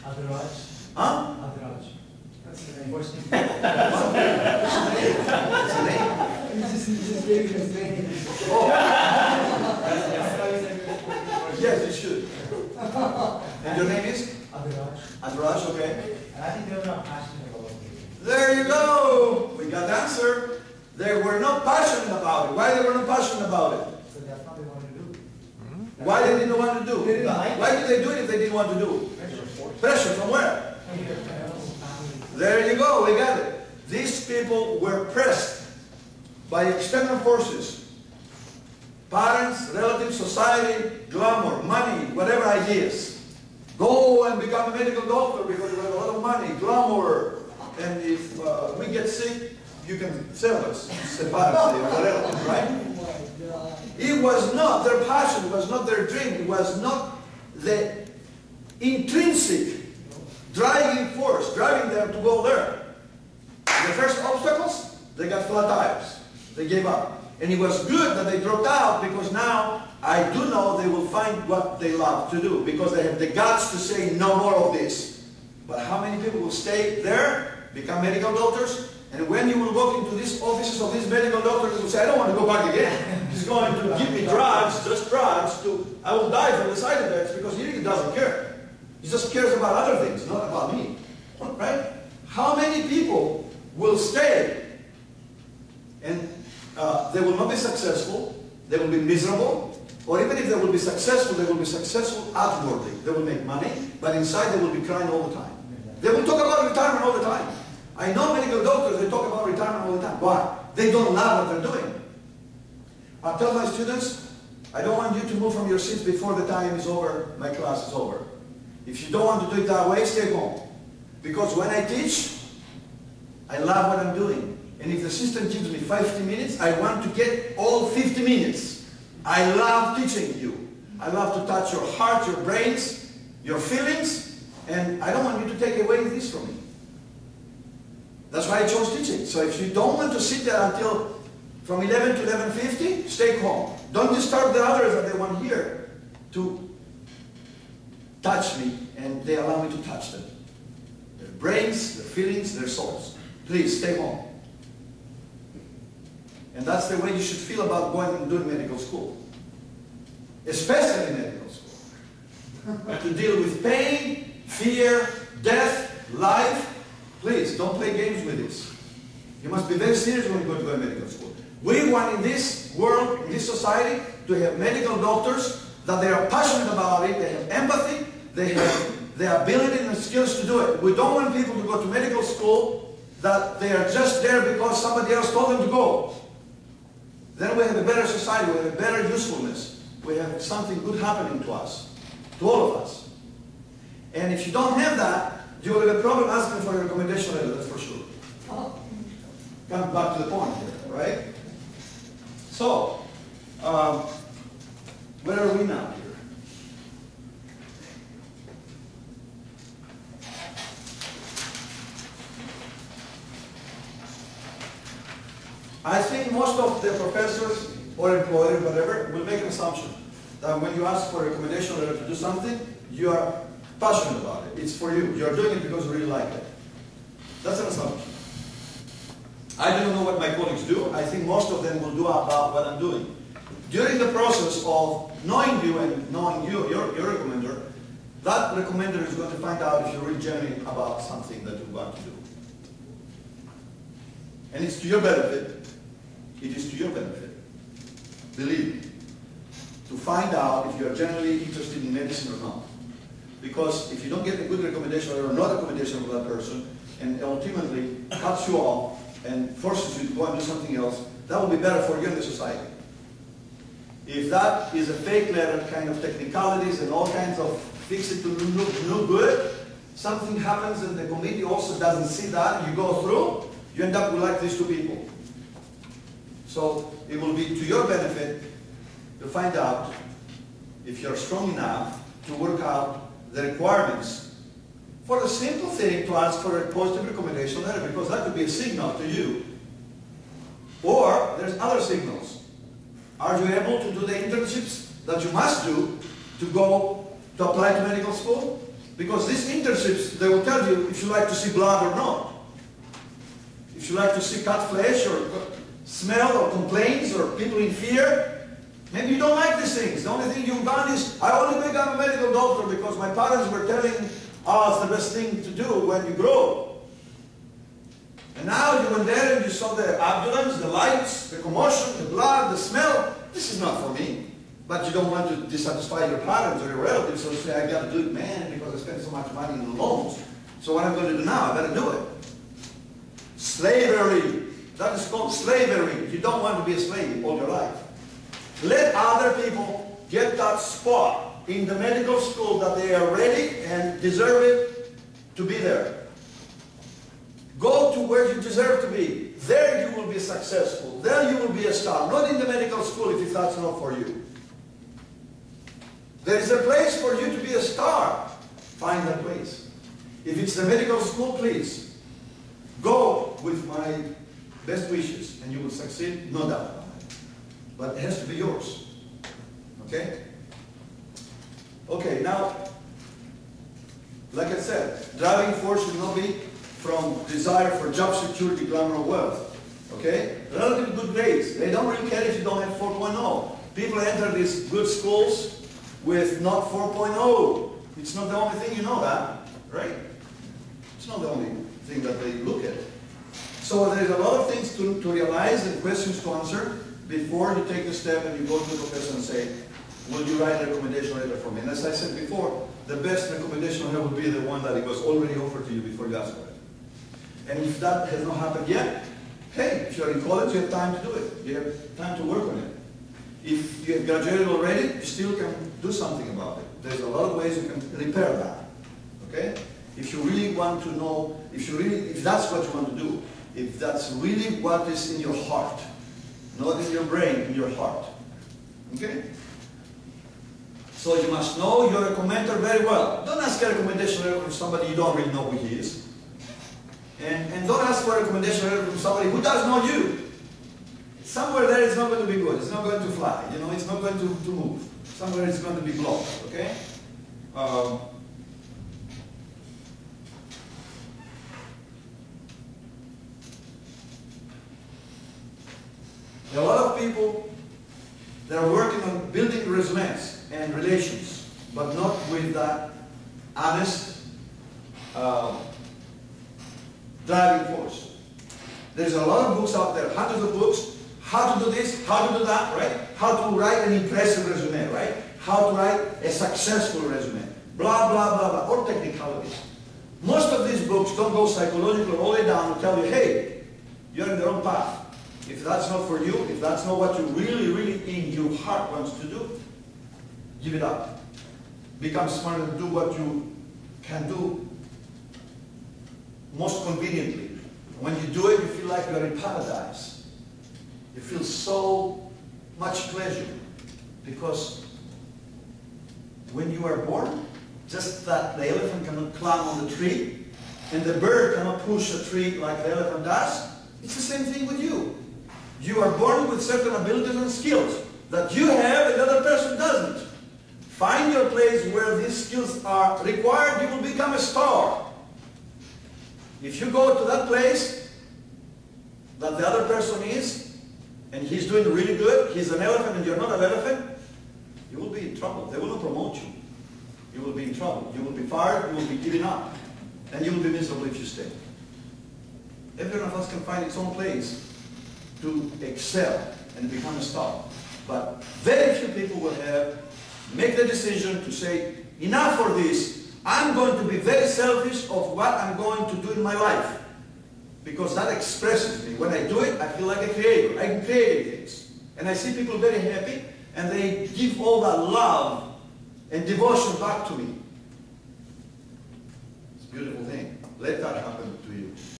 Huh? That's the name. What's the name? He just gave you his name. Oh. Yes, you should. And your name is? Adraj, okay. And I think they were not passionate about it. There you go. We got the answer. They were not passionate about it. Why they were not passionate about it? So that's not what they wanted to do. Why they didn't want to do? They didn't like it. Why did they do it if they didn't want to do it? Pressure from where? There you go, we got it. These people were pressed by external forces. Parents, relatives, society, glamour, money, whatever ideas. Go and become a medical doctor because you have a lot of money, glamour, and if we get sick, you can sell us, separately or whatever, right? It was not their passion, it was not their dream, it was not the intrinsic driving force, driving them to go there. The first obstacles, they got flat tires. They gave up. And it was good that they dropped out because now I do know they will find what they love to do because they have the guts to say no more of this. But how many people will stay there, become medical doctors, and when you will walk into these offices of these medical doctors, they will say, I don't want to go back again. He's going to give me drugs, just drugs, I will die from the side effects because he really doesn't care. He just cares about other things, not about me. Right? How many people will stay and they will not be successful, they will be miserable, or even if they will be successful outwardly. They will make money, but inside they will be crying all the time. They will talk about retirement all the time. I know medical doctors, they talk about retirement all the time. Why? They don't love what they're doing. I tell my students, I don't want you to move from your seats before the time is over, my class is over. If you don't want to do it that way, stay home. Because when I teach, I love what I'm doing. And if the system gives me 50 minutes, I want to get all 50 minutes. I love teaching you. I love to touch your heart, your brains, your feelings, and I don't want you to take away this from me. That's why I chose teaching. So if you don't want to sit there until from 11 to 11:50, stay home. Don't disturb the others that they want here to touch me, and they allow me to touch them. Their brains, their feelings, their souls. Please, stay home. And that's the way you should feel about going and doing medical school. Especially medical school. To deal with pain, fear, death, life. Please, don't play games with this. You must be very serious when you go to medical school. We want in this world, in this society, to have medical doctors that they are passionate about it, they have empathy, they have the ability and the skills to do it. We don't want people to go to medical school that they are just there because somebody else told them to go. Then we have a better society, we have a better usefulness. We have something good happening to us, to all of us. And if you don't have that, you will have a problem asking for a recommendation letter, that's for sure. Come back to the point here, right? So, where are we now here? I think most of the professors or employers, whatever, will make an assumption that when you ask for a recommendation letter to do something, you are passionate about it. It's for you. You are doing it because you really like it. That's an assumption. I don't know what my colleagues do. I think most of them will do about what I'm doing. During the process of knowing you and knowing you, your recommender, that recommender is going to find out if you're really genuine about something that you want to do. And it's to your benefit. It is to your benefit. Believe me. To find out if you are genuinely interested in medicine or not. Because if you don't get a good recommendation or not a recommendation from that person, and ultimately cuts you off and forces you to go and do something else, that will be better for you and the society. If that is a fake letter, kind of technicalities and all kinds of fix it to look good, something happens and the committee also doesn't see that, you go through, you end up with like these two people. So it will be to your benefit to find out if you're strong enough to work out the requirements for the simple thing to ask for a positive recommendation letter, because that could be a signal to you. Or there's other signals. Are you able to do the internships that you must do to go to apply to medical school? Because these internships, they will tell you if you like to see blood or not. If you like to see cut flesh or smell or complaints or people in fear, maybe you don't like these things. The only thing you've done is, I only became a medical doctor because my parents were telling us the best thing to do when you grow. And now you went there and you saw the ambulance, the lights, the commotion, the blood, the smell. This is not for me. But you don't want to dissatisfy your parents or your relatives, so you say, I got to do it, man, because I spent so much money in loans. So what I'm going to do now, I got to do it. Slavery. That is called slavery. You don't want to be a slave all your life. Let other people get that spot in the medical school that they are ready and deserve it to be there. Go to where you deserve to be. There you will be successful. There you will be a star. Not in the medical school if that's not for you. There is a place for you to be a star. Find that place. If it's the medical school, please go with my best wishes and you will succeed, no doubt about it. But it has to be yours. Okay? Okay, now, like I said, driving force should not be from desire for job security, glamour, or wealth. Okay? Relatively good grades. They don't really care if you don't have 4.0. People enter these good schools with not 4.0. It's not the only thing, you know that, right? It's not the only thing that they look at. So there's a lot of things to realize and questions to answer before you take the step and you go to the professor and say, will you write a recommendation letter for me? And as I said before, the best recommendation letter would be the one that it was already offered to you before you asked for it. And if that has not happened yet, hey, if you're in college, you have time to do it. You have time to work on it. If you have graduated already, you still can do something about it. There's a lot of ways you can repair that. Okay? If you really want to know, if that's what you want to do, if that's really what is in your heart, not in your brain, in your heart. Okay? So you must know your recommender very well. Don't ask a recommendation letter from somebody you don't really know who he is. And don't ask for a recommendation letter from somebody who does know you. Somewhere there it's not going to be good. It's not going to fly. You know, it's not going to move. Somewhere it's going to be blocked. Okay? There are a lot of people that are working on building resumes and relations, but not with that honest driving force. There's a lot of books out there, hundreds of books, how to do this, how to do that, right? How to write an impressive resume, right? How to write a successful resume, blah, blah, blah, blah, or technicalities. Most of these books don't go psychological all the way down to tell you, hey, you're in the wrong path. If that's not for you, if that's not what you really, really in your heart wants to do, give it up. Become smart and do what you can do most conveniently. When you do it, you feel like you're in paradise. You feel so much pleasure. Because when you are born, just that the elephant cannot climb on the tree, and the bird cannot push a tree like the elephant does, it's the same thing with you. You are born with certain abilities and skills that you have and the other person doesn't. Find your place where these skills are required, you will become a star. If you go to that place that the other person is, and he's doing really good, he's an elephant and you're not an elephant, you will be in trouble. They will not promote you. You will be in trouble. You will be fired, you will be given up, and you will be miserable if you stay. Every one of us can find its own place to excel and become a star. But very few people will make the decision to say, enough for this, I'm going to be very selfish of what I'm going to do in my life. Because that expresses me. When I do it, I feel like a creator. I'm creating things. And I see people very happy, and they give all that love and devotion back to me. It's a beautiful thing. Let that happen.